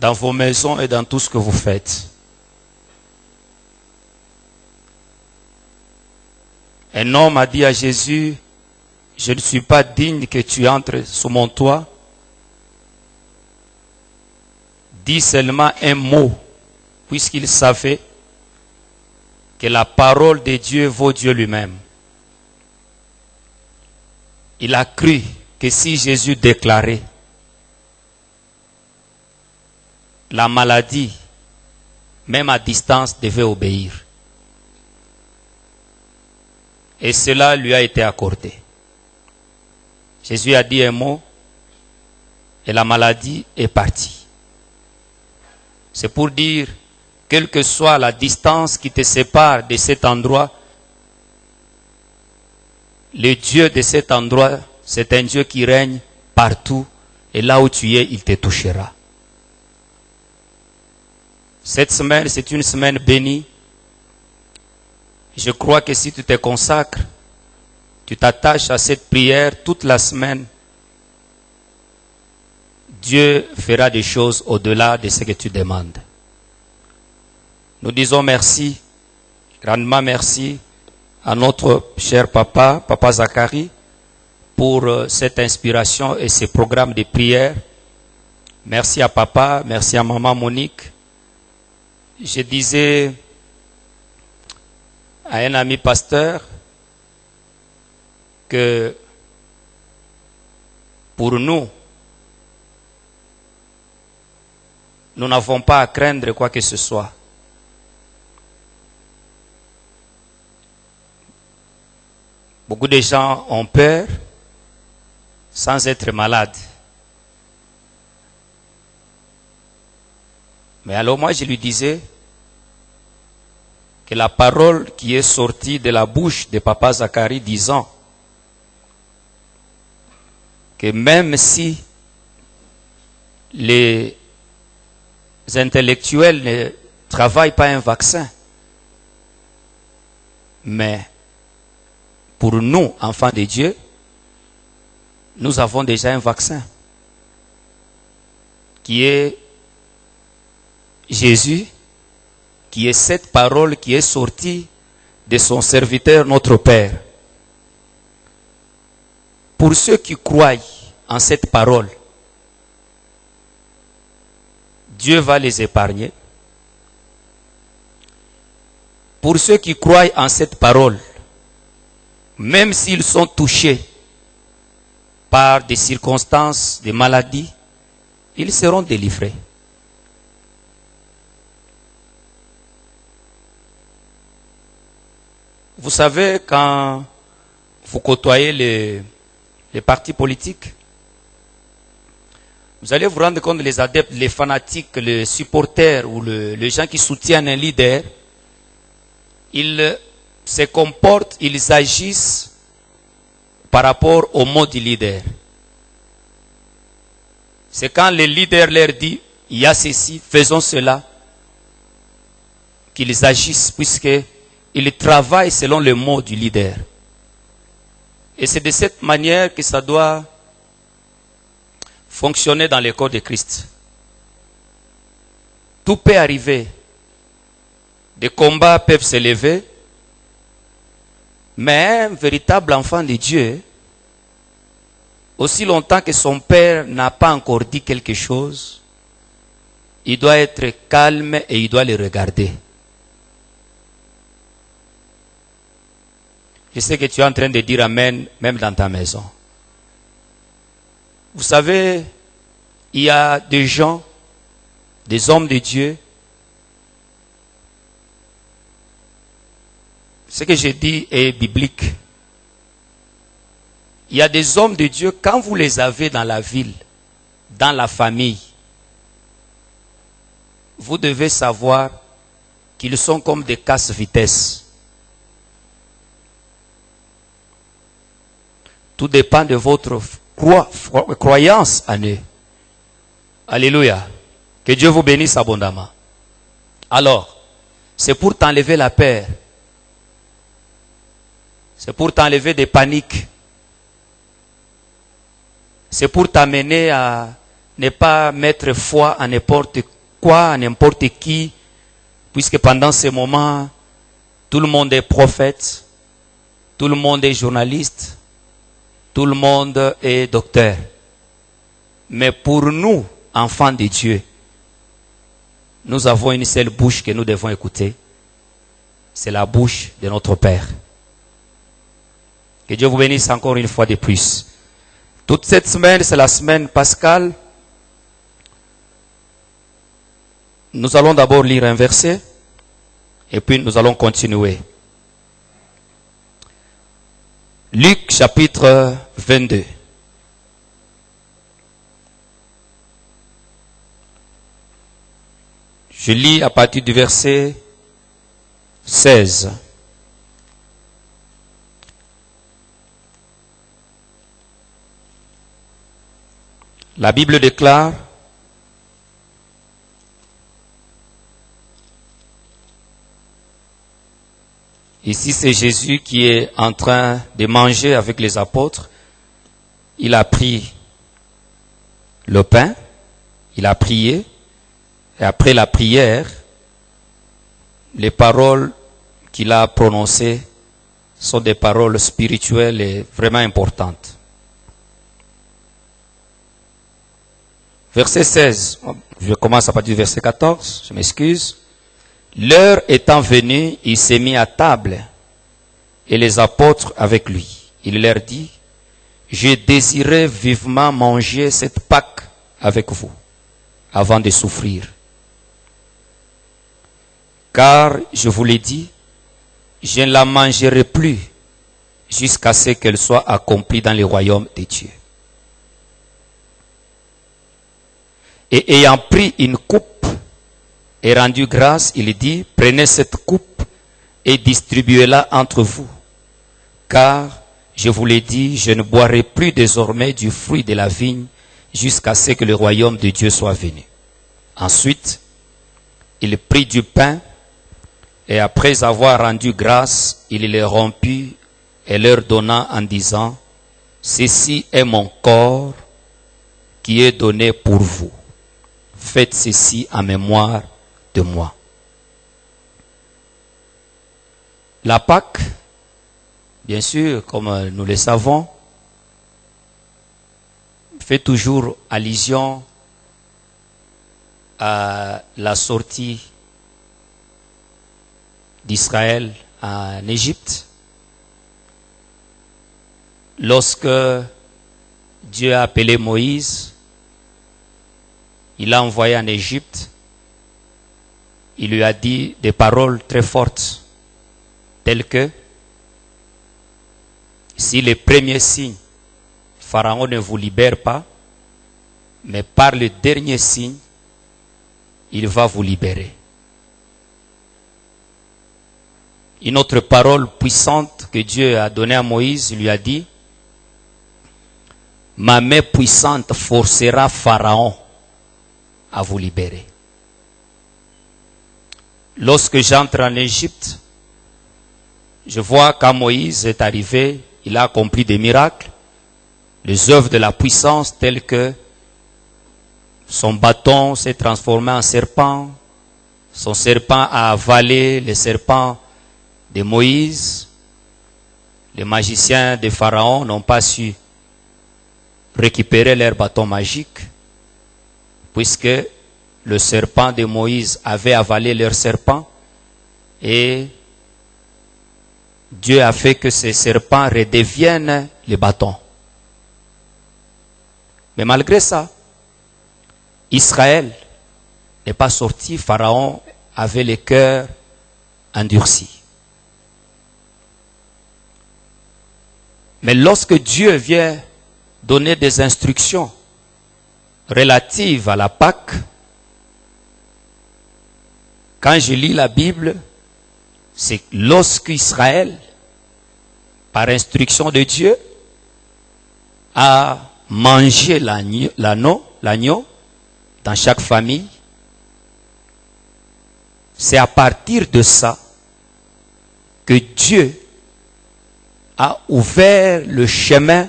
dans vos maisons et dans tout ce que vous faites. Un homme a dit à Jésus, « Je ne suis pas digne que tu entres sous mon toit. Dis seulement un mot, puisqu'il savait que la parole de Dieu vaut Dieu lui-même. » Il a cru que si Jésus déclarait, la maladie, même à distance, devait obéir. Et cela lui a été accordé. Jésus a dit un mot et la maladie est partie. C'est pour dire, quelle que soit la distance qui te sépare de cet endroit, le Dieu de cet endroit, c'est un Dieu qui règne partout et là où tu es, il te touchera. Cette semaine, c'est une semaine bénie. Je crois que si tu te consacres, tu t'attaches à cette prière toute la semaine, Dieu fera des choses au-delà de ce que tu demandes. Nous disons merci, grandement merci à notre cher papa, Papa Zacharie, pour cette inspiration et ces programmes de prière. Merci à papa, merci à maman Monique. Je disais à un ami pasteur que pour nous n'avons pas à craindre quoi que ce soit. Beaucoup de gens ont peur sans être malades. Mais alors moi je lui disais que la parole qui est sortie de la bouche de Papa Zacharie disant que même si les intellectuels ne travaillent pas un vaccin, mais pour nous, enfants de Dieu, nous avons déjà un vaccin qui est Jésus, qui est cette parole qui est sortie de son serviteur, notre Père. Pour ceux qui croient en cette parole, Dieu va les épargner. Pour ceux qui croient en cette parole, même s'ils sont touchés par des circonstances, des maladies, ils seront délivrés. Vous savez, quand vous côtoyez les partis politiques, vous allez vous rendre compte que les adeptes, les fanatiques, les supporters ou les gens qui soutiennent un leader, ils se comportent, ils agissent par rapport au mot du leader. C'est quand le leader leur dit, il y a ceci, faisons cela, qu'ils agissent puisqu'ils travaillent selon le mot du leader. Et c'est de cette manière que ça doit fonctionner dans le corps de Christ. Tout peut arriver. Des combats peuvent s'élever. Mais un véritable enfant de Dieu, aussi longtemps que son père n'a pas encore dit quelque chose, il doit être calme et il doit le regarder. Je sais que tu es en train de dire Amen, même dans ta maison. Vous savez, il y a des gens, des hommes de Dieu. Ce que je dis est biblique. Il y a des hommes de Dieu, quand vous les avez dans la ville, dans la famille, vous devez savoir qu'ils sont comme des casse-vitesse. Tout dépend de votre croyance en eux. Alléluia. Que Dieu vous bénisse abondamment. Alors, c'est pour t'enlever la peur. C'est pour t'enlever des paniques. C'est pour t'amener à ne pas mettre foi à n'importe quoi, à n'importe qui, puisque pendant ce moment, tout le monde est prophète, tout le monde est journaliste, tout le monde est docteur. Mais pour nous, enfants de Dieu, nous avons une seule bouche que nous devons écouter. C'est la bouche de notre Père. Que Dieu vous bénisse encore une fois de plus. Toute cette semaine, c'est la semaine pascale. Nous allons d'abord lire un verset et puis nous allons continuer. Luc chapitre 22. Je lis à partir du verset 16. La Bible déclare: ici c'est Jésus qui est en train de manger avec les apôtres. Il a pris le pain, il a prié, et après la prière, les paroles qu'il a prononcées sont des paroles spirituelles et vraiment importantes. Verset 16, je commence à partir du verset 14, je m'excuse. L'heure étant venue, il s'est mis à table et les apôtres avec lui. Il leur dit: je désirais vivement manger cette Pâque avec vous avant de souffrir. Car, je vous l'ai dit, je ne la mangerai plus jusqu'à ce qu'elle soit accomplie dans le royaume de Dieu. Et ayant pris une coupe et rendu grâce, il dit: prenez cette coupe et distribuez-la entre vous. Car, je vous l'ai dit, je ne boirai plus désormais du fruit de la vigne jusqu'à ce que le royaume de Dieu soit venu. Ensuite, il prit du pain et après avoir rendu grâce, il les rompit et leur donna en disant: ceci est mon corps qui est donné pour vous. Faites ceci en mémoire de moi. La Pâque, bien sûr, comme nous le savons, fait toujours allusion à la sortie d'Israël en Égypte. Lorsque Dieu a appelé Moïse, il l'a envoyé en Égypte. Il lui a dit des paroles très fortes, telles que: si les premiers signes, Pharaon ne vous libère pas, mais par le dernier signe, il va vous libérer. Une autre parole puissante que Dieu a donnée à Moïse, il lui a dit: ma main puissante forcera Pharaon à vous libérer. Lorsque j'entre en Égypte, je vois quand Moïse est arrivé, il a accompli des miracles, les œuvres de la puissance telles que son bâton s'est transformé en serpent, son serpent a avalé les serpents de Moïse. Les magiciens de Pharaon n'ont pas su récupérer leur bâton magique, puisque le serpent de Moïse avait avalé leur serpent et Dieu a fait que ces serpents redeviennent les bâtons. Mais malgré ça, Israël n'est pas sorti. Pharaon avait le cœur endurci. Mais lorsque Dieu vient donner des instructions relatives à la Pâque, quand je lis la Bible, c'est lorsqu'Israël, par instruction de Dieu, a mangé l'agneau dans chaque famille, c'est à partir de ça que Dieu a ouvert le chemin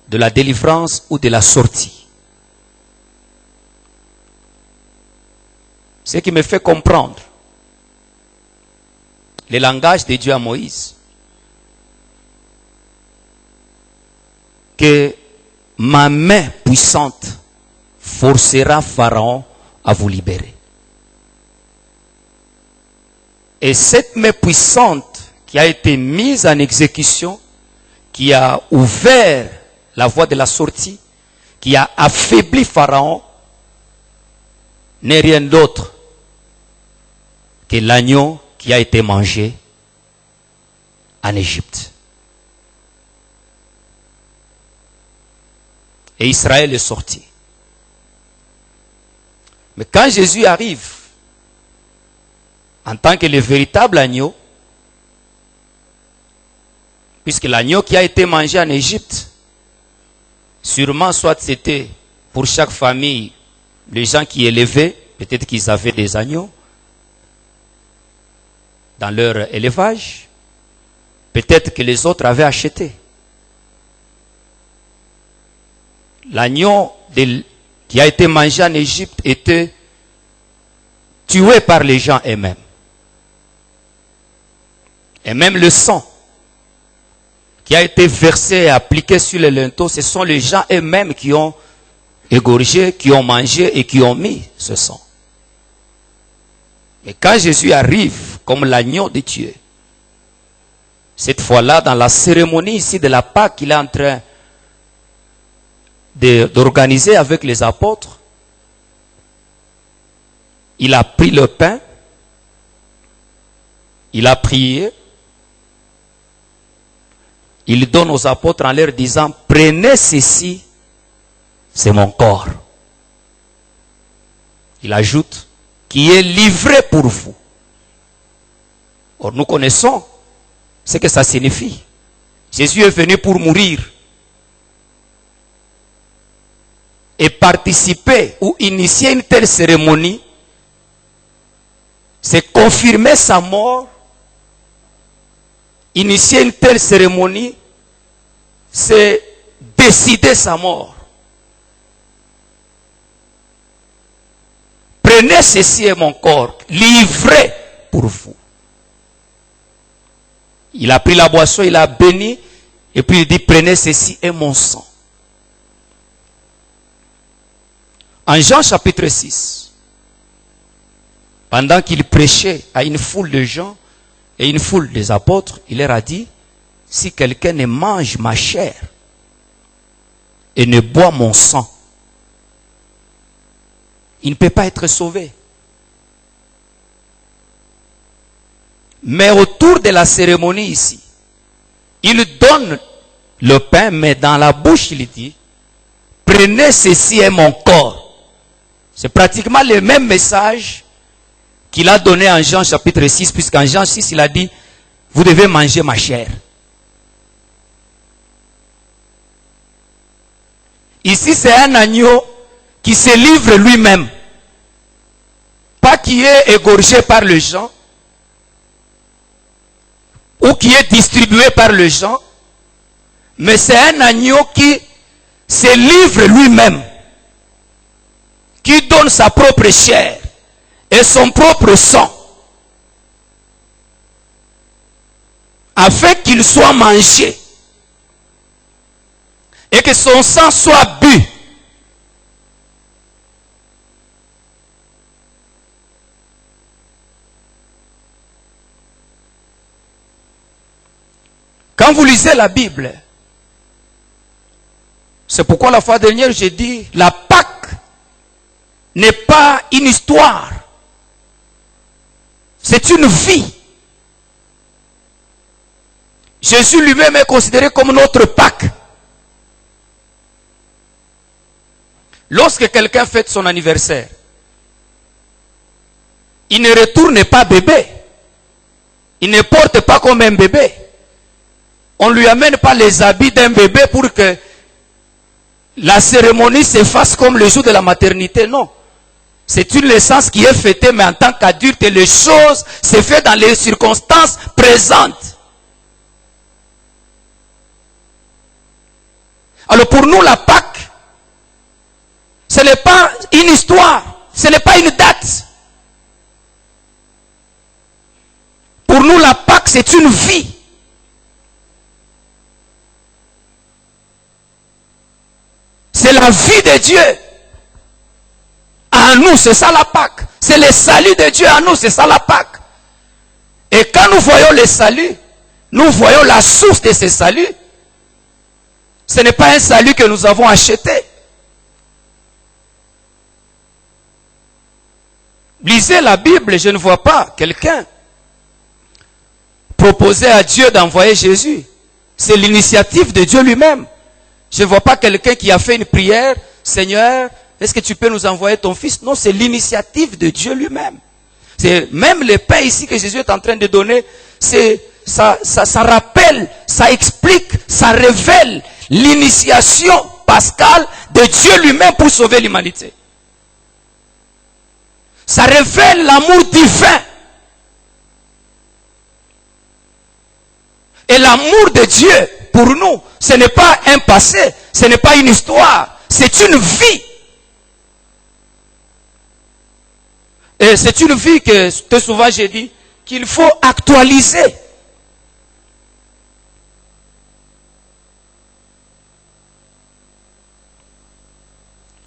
de la délivrance ou de la sortie. Ce qui me fait comprendre le langage de Dieu à Moïse. Que ma main puissante forcera Pharaon à vous libérer. Et cette main puissante qui a été mise en exécution, qui a ouvert la voie de la sortie, qui a affaibli Pharaon, n'est rien d'autre que l'agneau qui a été mangé en Égypte. Et Israël est sorti. Mais quand Jésus arrive, en tant que le véritable agneau, puisque l'agneau qui a été mangé en Égypte, sûrement soit c'était pour chaque famille, les gens qui élevaient, peut-être qu'ils avaient des agneaux dans leur élevage, peut-être que les autres avaient acheté. L'agneau qui a été mangé en Égypte était tué par les gens eux-mêmes. Et même le sang qui a été versé et appliqué sur les linteaux, ce sont les gens eux-mêmes qui ont égorgé, qui ont mangé et qui ont mis ce sang. Mais quand Jésus arrive comme l'agneau de Dieu, cette fois-là, dans la cérémonie ici de la Pâque qu'il est en train d'organiser avec les apôtres, il a pris le pain, il a prié, il donne aux apôtres en leur disant, prenez ceci, c'est mon corps. Il ajoute, qui est livré pour vous. Or, nous connaissons ce que ça signifie. Jésus est venu pour mourir. Et participer ou initier une telle cérémonie, c'est confirmer sa mort. Initier une telle cérémonie, c'est décider sa mort. Prenez ceci est mon corps, livré pour vous. Il a pris la boisson, il a béni, et puis il dit, prenez ceci est mon sang. En Jean chapitre 6, pendant qu'il prêchait à une foule de gens et une foule des apôtres, il leur a dit, si quelqu'un ne mange ma chair et ne boit mon sang, il ne peut pas être sauvé. Mais autour de la cérémonie ici, il donne le pain, mais dans la bouche il dit, prenez ceci est mon corps. C'est pratiquement le même message qu'il a donné en Jean chapitre 6, puisqu'en Jean 6, il a dit, vous devez manger ma chair. Ici, c'est un agneau qui se livre lui-même. Pas qui est égorgé par les gens, ou qui est distribué par les gens, mais c'est un agneau qui se livre lui-même, qui donne sa propre chair et son propre sang, afin qu'il soit mangé et que son sang soit bu. Quand vous lisez la Bible, c'est pourquoi la fois dernière j'ai dit, la Pâque n'est pas une histoire, c'est une vie. Jésus lui-même est considéré comme notre Pâque. Lorsque quelqu'un fête son anniversaire, il ne retourne pas bébé. Il ne porte pas comme un bébé. On ne lui amène pas les habits d'un bébé pour que la cérémonie se fasse comme le jour de la maternité. Non. C'est une naissance qui est fêtée, mais en tant qu'adulte, les choses se font dans les circonstances présentes. Alors pour nous, la Pâque, ce n'est pas une histoire, ce n'est pas une date. c'est une vie. C'est la vie de Dieu. En nous, c'est ça la Pâque. C'est le salut de Dieu en nous, c'est ça la Pâque. Et quand nous voyons le salut, nous voyons la source de ce salut. Ce n'est pas un salut que nous avons acheté. Lisez la Bible, je ne vois pas quelqu'un proposer à Dieu d'envoyer Jésus. C'est l'initiative de Dieu lui-même. Je ne vois pas quelqu'un qui a fait une prière, Seigneur, est-ce que tu peux nous envoyer ton fils? Non, c'est l'initiative de Dieu lui-même. C'est même le pain ici que Jésus est en train de donner, ça rappelle, ça explique, ça révèle l'initiation pascale de Dieu lui-même pour sauver l'humanité. Ça révèle l'amour divin. Et l'amour de Dieu, pour nous, ce n'est pas un passé, ce n'est pas une histoire, c'est une vie. Et c'est une vie que souvent j'ai dit qu'il faut actualiser.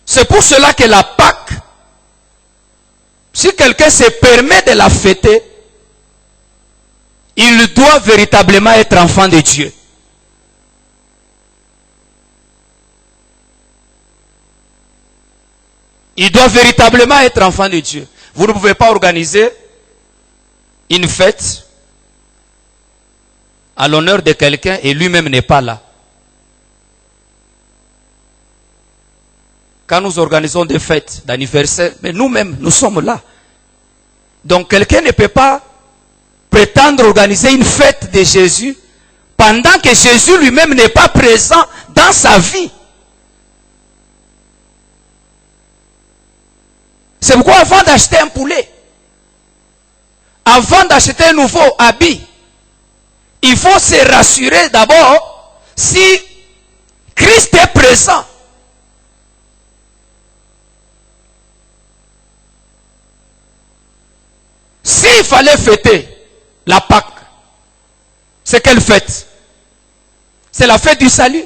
C'est pour cela que la Pâque, si quelqu'un se permet de la fêter, il doit véritablement être enfant de Dieu. Il doit véritablement être enfant de Dieu. Vous ne pouvez pas organiser une fête à l'honneur de quelqu'un et lui-même n'est pas là. Quand nous organisons des fêtes d'anniversaire, mais nous-mêmes, nous sommes là. Donc quelqu'un ne peut pas prétendre organiser une fête de Jésus pendant que Jésus lui-même n'est pas présent dans sa vie. C'est pourquoi avant d'acheter un poulet, avant d'acheter un nouveau habit, il faut se rassurer d'abord si Christ est présent. S'il fallait fêter la Pâque, c'est quelle fête? C'est la fête du salut.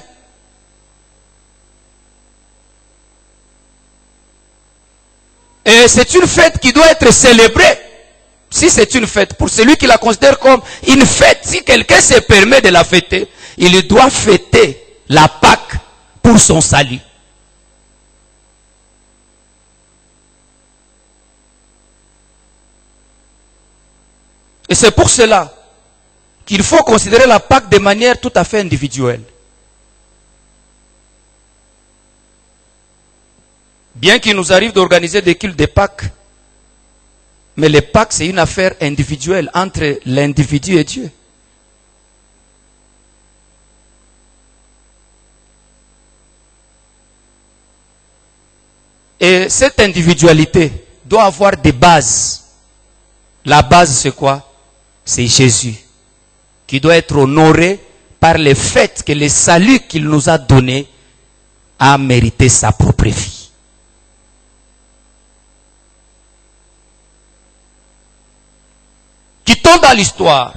Et c'est une fête qui doit être célébrée. Si c'est une fête, pour celui qui la considère comme une fête, si quelqu'un se permet de la fêter, il doit fêter la Pâque pour son salut. Et c'est pour cela qu'il faut considérer la Pâque de manière tout à fait individuelle. Bien qu'il nous arrive d'organiser des cultes de Pâques, mais les Pâques, c'est une affaire individuelle entre l'individu et Dieu. Et cette individualité doit avoir des bases. La base, c'est quoi? C'est Jésus, qui doit être honoré par le fait que le salut qu'il nous a donné a mérité sa propre vie. Quittons dans l'histoire.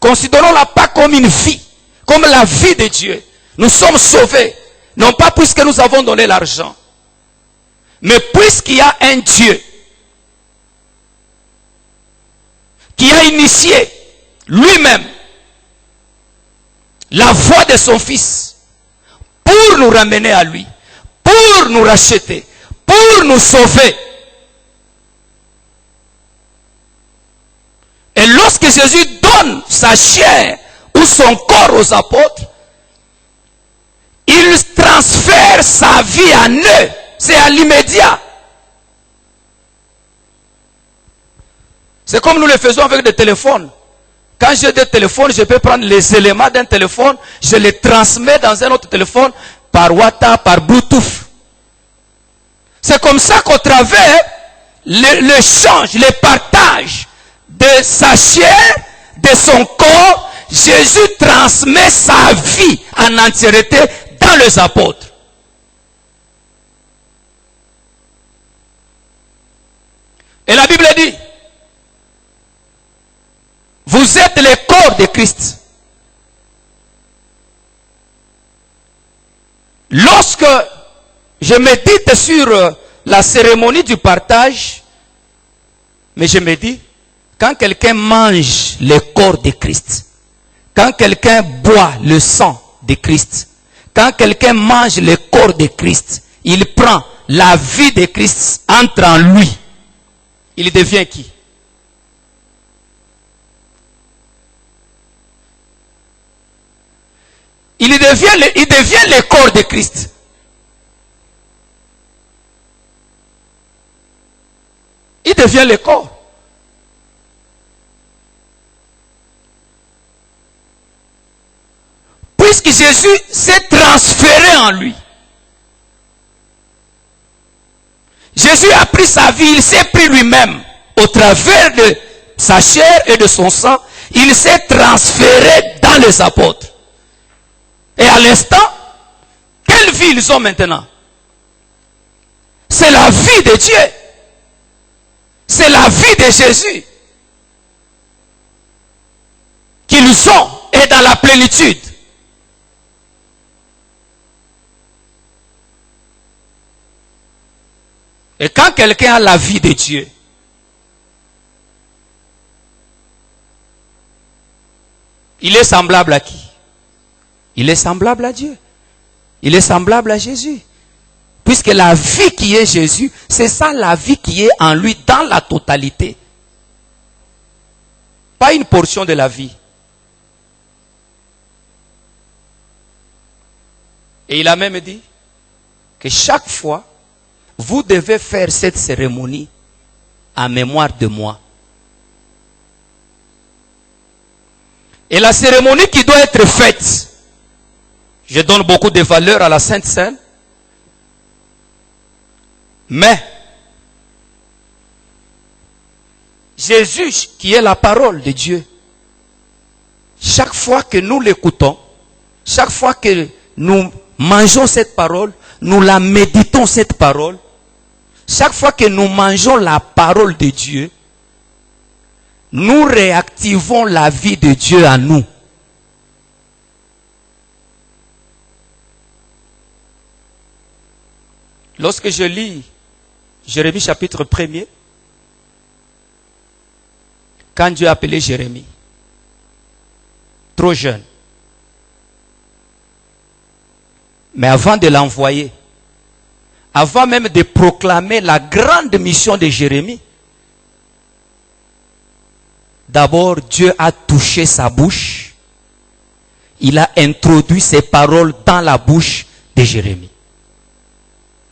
Considérons la Pâque comme une vie, comme la vie de Dieu. Nous sommes sauvés, non pas puisque nous avons donné l'argent, mais puisqu'il y a un Dieu qui a initié lui-même la voix de son Fils pour nous ramener à lui, pour nous racheter, pour nous sauver. Et lorsque Jésus donne sa chair ou son corps aux apôtres, il transfère sa vie en eux. C'est à l'immédiat. C'est comme nous le faisons avec des téléphones. Quand j'ai des téléphones, je peux prendre les éléments d'un téléphone, je les transmets dans un autre téléphone par WhatsApp, par Bluetooth. C'est comme ça qu'au travers l'échange, le partage de sa chair, de son corps, Jésus transmet sa vie en entièreté dans les apôtres. Et la Bible dit, Vous êtes le corps de Christ. Lorsque je médite sur la cérémonie du partage, mais je me dis, quand quelqu'un mange le corps de Christ, quand quelqu'un boit le sang de Christ, quand quelqu'un mange le corps de Christ, il prend la vie de Christ, entre en lui. Il devient qui? Il devient le corps de Christ. Il devient le corps. Puisque Jésus s'est transféré en lui. Jésus a pris sa vie, il s'est pris lui-même au travers de sa chair et de son sang. Il s'est transféré dans les apôtres. Et à l'instant, quelle vie ils ont maintenant? C'est la vie de Dieu. C'est la vie de Jésus qu'ils ont et dans la plénitude. Et quand quelqu'un a la vie de Dieu, il est semblable à qui? Il est semblable à Dieu. Il est semblable à Jésus. Puisque la vie qui est Jésus, c'est ça la vie qui est en lui dans la totalité. Pas une portion de la vie. Et il a même dit que chaque fois, vous devez faire cette cérémonie en mémoire de moi. Et la cérémonie qui doit être faite, je donne beaucoup de valeur à la Sainte Seine, mais Jésus, qui est la parole de Dieu, chaque fois que nous l'écoutons, chaque fois que nous mangeons cette parole, nous la méditons cette parole, chaque fois que nous mangeons la parole de Dieu, nous réactivons la vie de Dieu en nous. Lorsque je lis Jérémie chapitre 1er, quand Dieu a appelé Jérémie, trop jeune, mais avant de l'envoyer, avant même de proclamer la grande mission de Jérémie, d'abord Dieu a touché sa bouche, il a introduit ses paroles dans la bouche de Jérémie,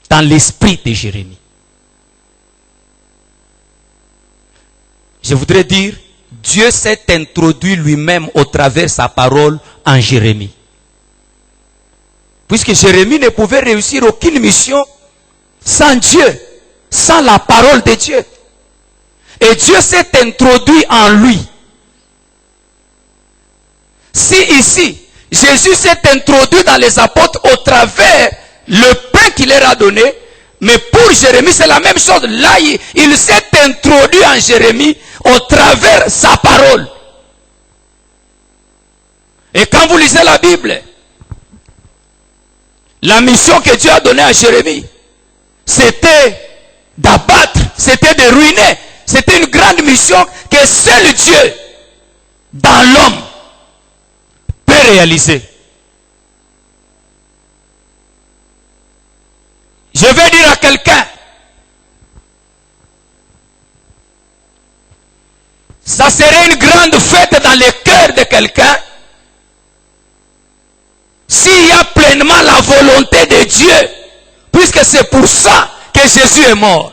dans l'esprit de Jérémie. Je voudrais dire, Dieu s'est introduit lui-même au travers de sa parole en Jérémie. Puisque Jérémie ne pouvait réussir aucune mission sans Dieu, sans la parole de Dieu. Et Dieu s'est introduit en lui. Si ici, Jésus s'est introduit dans les apôtres au travers le pain qu'il leur a donné, mais pour Jérémie, c'est la même chose. Là, il s'est introduit en Jérémie au travers sa parole. Et quand vous lisez la Bible, la mission que Dieu a donnée à Jérémie, c'était d'abattre, c'était de ruiner. C'était une grande mission que seul Dieu, dans l'homme, peut réaliser. Je vais dire à quelqu'un, ça serait une grande fête dans le cœur de quelqu'un s'il y a pleinement la volonté de Dieu, puisque c'est pour ça que Jésus est mort.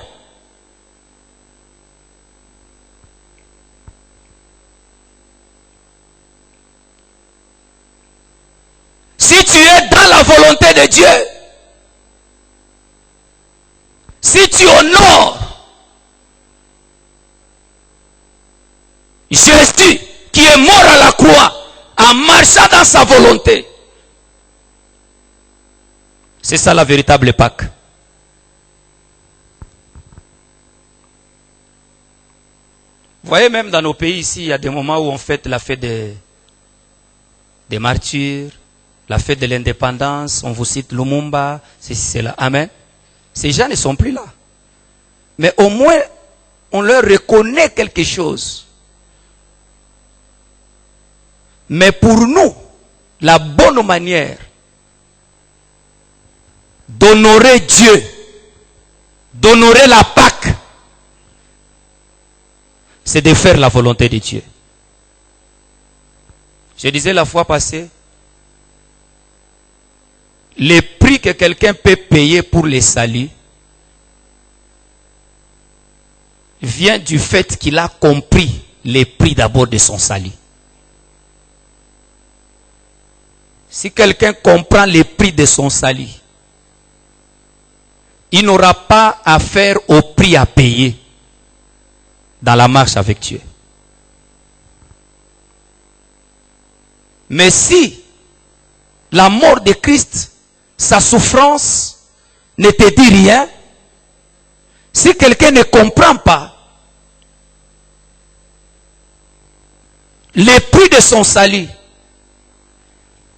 Si tu es dans la volonté de Dieu, si tu honores Jésus qui est mort à la croix en marchant dans sa volonté, c'est ça la véritable Pâque. Vous voyez, même dans nos pays ici, il y a des moments où on fête la fête des martyrs, la fête de l'indépendance, on vous cite Lumumba, c'est là. Amen. Ces gens ne sont plus là. Mais au moins, on leur reconnaît quelque chose. Mais pour nous, la bonne manière d'honorer Dieu, d'honorer la Pâque, c'est de faire la volonté de Dieu. Je disais la fois passée, le prix que quelqu'un peut payer pour les saluts vient du fait qu'il a compris les prix d'abord de son salut. Si quelqu'un comprend les prix de son salut, il n'aura pas affaire au prix à payer dans la marche avec Dieu. Mais si la mort de Christ, sa souffrance, ne te dit rien, si quelqu'un ne comprend pas les prix de son salut,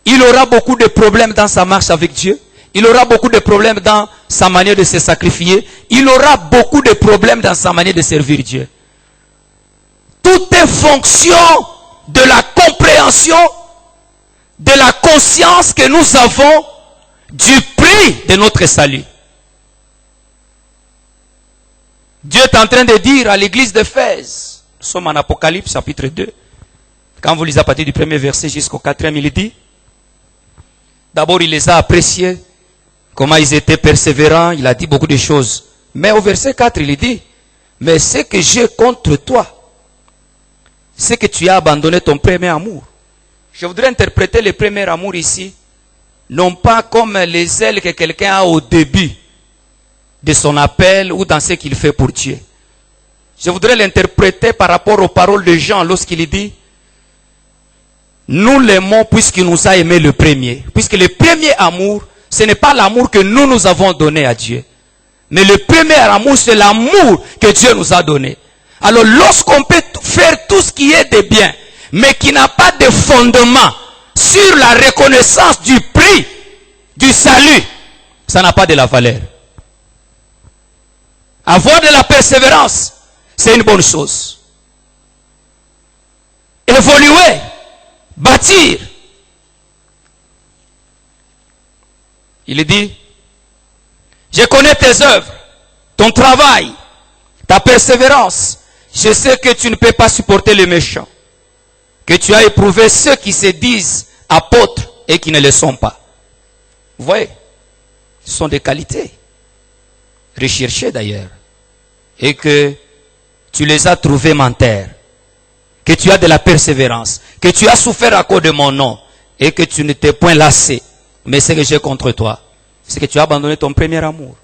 il aura beaucoup de problèmes dans sa marche avec Dieu. Il aura beaucoup de problèmes dans sa manière de se sacrifier. Il aura beaucoup de problèmes dans sa manière de servir Dieu. Tout est fonction de la compréhension, de la conscience que nous avons du prix de notre salut. Dieu est en train de dire à l'église d'Éphèse, nous sommes en Apocalypse chapitre 2, quand vous lisez à partir du premier verset jusqu'au 4e, il dit, d'abord il les a appréciés, comment ils étaient persévérants, il a dit beaucoup de choses. Mais au verset 4, il dit, mais ce que j'ai contre toi, c'est que tu as abandonné ton premier amour. Je voudrais interpréter le premier amour ici, non pas comme les ailes que quelqu'un a au début de son appel ou dans ce qu'il fait pour Dieu. Je voudrais l'interpréter par rapport aux paroles de Jean lorsqu'il dit, nous l'aimons puisqu'il nous a aimé le premier. Puisque le premier amour, ce n'est pas l'amour que nous avons donné à Dieu. Mais le premier amour, c'est l'amour que Dieu nous a donné. Alors lorsqu'on peut faire tout ce qui est de bien, mais qui n'a pas de fondement sur la reconnaissance du prix du salut, ça n'a pas de la valeur. Avoir de la persévérance, c'est une bonne chose. Évoluer, bâtir. Il dit, je connais tes œuvres, ton travail, ta persévérance. Je sais que tu ne peux pas supporter les méchants. Que tu as éprouvé ceux qui se disent apôtres et qui ne le sont pas. Vous voyez, ce sont des qualités. Recherchées d'ailleurs. Et que tu les as trouvées menteurs. Que tu as de la persévérance. Que tu as souffert à cause de mon nom. Et que tu ne t'es point lassé. Mais ce que j'ai contre toi, c'est que tu as abandonné ton premier amour.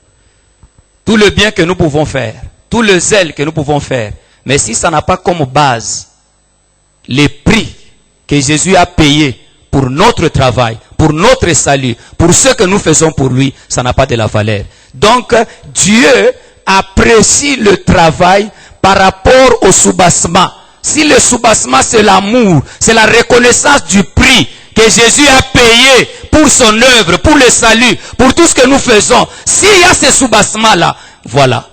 Tout le bien que nous pouvons faire, tout le zèle que nous pouvons faire, mais si ça n'a pas comme base les prix que Jésus a payés pour notre travail, pour notre salut, pour ce que nous faisons pour lui, ça n'a pas de la valeur. Donc, Dieu apprécie le travail par rapport au soubassement. Si le soubassement c'est l'amour, c'est la reconnaissance du prix que Jésus a payé pour son œuvre, pour le salut, pour tout ce que nous faisons. S'il y a ce soubassement-là, voilà.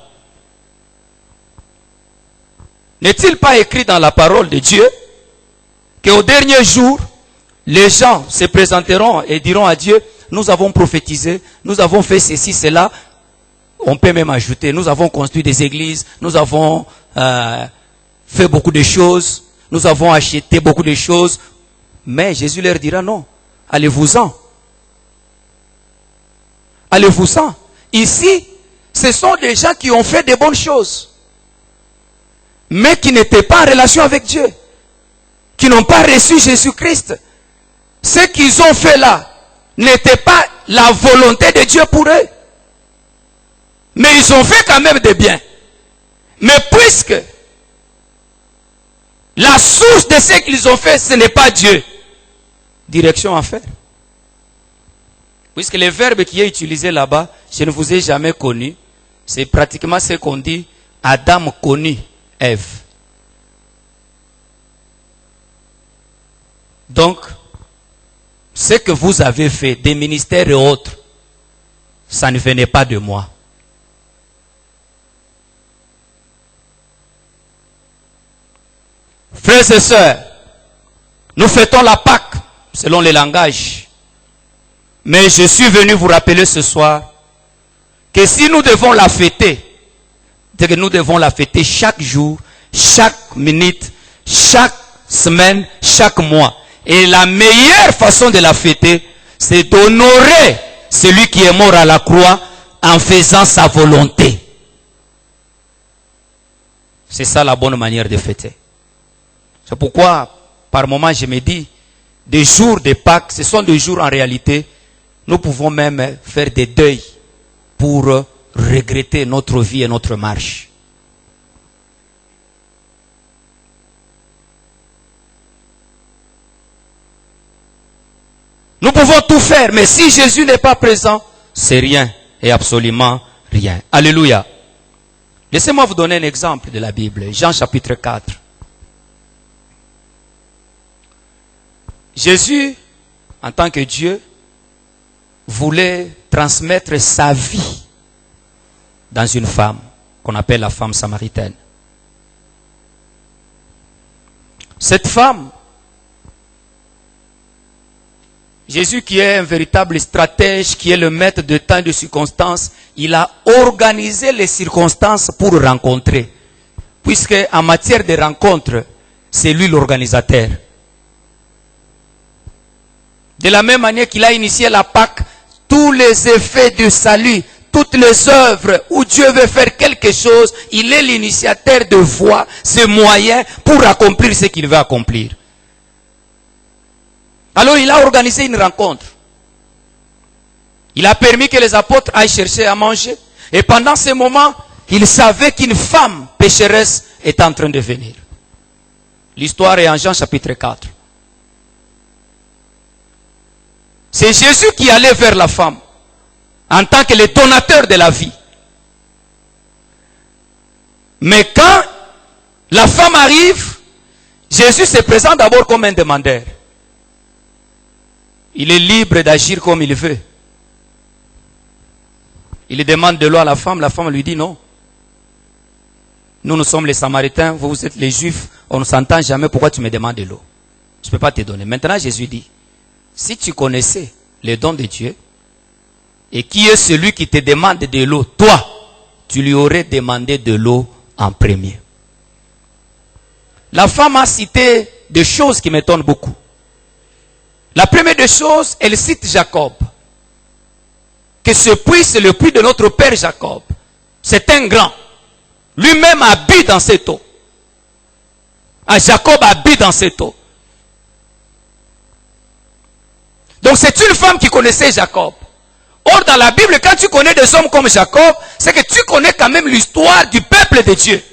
N'est-il pas écrit dans la parole de Dieu qu'au dernier jour, les gens se présenteront et diront à Dieu, nous avons prophétisé, nous avons fait ceci, cela. On peut même ajouter, nous avons construit des églises, nous avons fait beaucoup de choses, nous avons acheté beaucoup de choses. Mais Jésus leur dira non, allez-vous-en. Allez-vous-en. Ici, ce sont des gens qui ont fait de bonnes choses, mais qui n'étaient pas en relation avec Dieu, qui n'ont pas reçu Jésus-Christ. Ce qu'ils ont fait là n'était pas la volonté de Dieu pour eux. Mais ils ont fait quand même des biens. Mais puisque la source de ce qu'ils ont fait, ce n'est pas Dieu, direction à faire. Puisque le verbe qui est utilisé là-bas, je ne vous ai jamais connu, c'est pratiquement ce qu'on dit, Adam connut Ève. Donc, ce que vous avez fait, des ministères et autres, ça ne venait pas de moi. Frères et sœurs, nous fêtons la Pâque selon les langages. Mais je suis venu vous rappeler ce soir que si nous devons la fêter, c'est que nous devons la fêter chaque jour, chaque minute, chaque semaine, chaque mois. Et la meilleure façon de la fêter, c'est d'honorer celui qui est mort à la croix en faisant sa volonté. C'est ça la bonne manière de fêter. C'est pourquoi, par moments, je me dis, des jours de Pâques, ce sont des jours en réalité, nous pouvons même faire des deuils pour regretter notre vie et notre marche. Nous pouvons tout faire, mais si Jésus n'est pas présent, c'est rien et absolument rien. Alléluia. Laissez-moi vous donner un exemple de la Bible. Jean chapitre 4. Jésus, en tant que Dieu, voulait transmettre sa vie dans une femme qu'on appelle la femme samaritaine. Cette femme, Jésus qui est un véritable stratège, qui est le maître de temps et de circonstances, il a organisé les circonstances pour rencontrer. Puisque en matière de rencontre, c'est lui l'organisateur. De la même manière qu'il a initié la Pâque, tous les effets du salut, toutes les œuvres où Dieu veut faire quelque chose, il est l'initiateur de voies, ses moyens pour accomplir ce qu'il veut accomplir. Alors il a organisé une rencontre. Il a permis que les apôtres aillent chercher à manger. Et pendant ce moment, il savait qu'une femme pécheresse est en train de venir. L'histoire est en Jean chapitre 4. C'est Jésus qui allait vers la femme en tant que le donateur de la vie. Mais quand la femme arrive, Jésus se présente d'abord comme un demandeur. Il est libre d'agir comme il veut. Il demande de l'eau à la femme lui dit non. Nous sommes les Samaritains, vous êtes les Juifs, on ne s'entend jamais, pourquoi tu me demandes de l'eau? Je ne peux pas te donner. Maintenant Jésus dit, si tu connaissais les dons de Dieu, et qui est celui qui te demande de l'eau, toi, tu lui aurais demandé de l'eau en premier. La femme a cité des choses qui m'étonnent beaucoup. La première des choses, elle cite Jacob. Que ce puits, c'est le puits de notre père Jacob. C'est un grand. Lui-même habite dans cette eau. Jacob habite dans cette eau. Donc c'est une femme qui connaissait Jacob. Or dans la Bible, quand tu connais des hommes comme Jacob, c'est que tu connais quand même l'histoire du peuple de Dieu.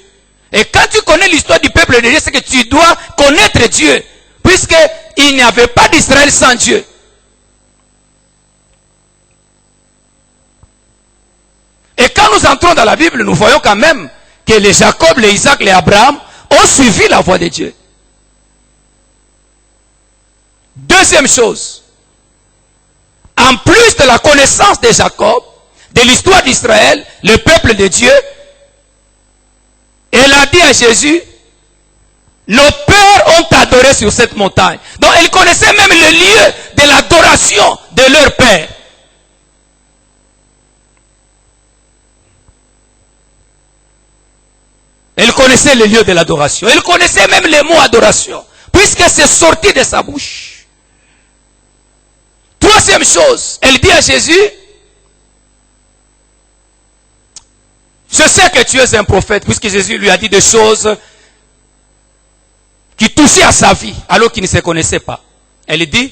Et quand tu connais l'histoire du peuple de Dieu, c'est que tu dois connaître Dieu. Puisqu'il n'y avait pas d'Israël sans Dieu. Et quand nous entrons dans la Bible, nous voyons quand même que les Jacob, les Isaac, les Abraham ont suivi la voie de Dieu. Deuxième chose, en plus de la connaissance de Jacob, de l'histoire d'Israël, le peuple de Dieu, elle a dit à Jésus, nos pères ont adoré sur cette montagne. Donc ils connaissaient même le lieu de l'adoration de leur père. Elle connaissait le lieu de l'adoration. Elle connaissait même le mot adoration. Puisque c'est sorti de sa bouche. Troisième chose, elle dit à Jésus, je sais que tu es un prophète, puisque Jésus lui a dit des choses qui touchaient à sa vie, alors qu'il ne se connaissait pas. Elle dit,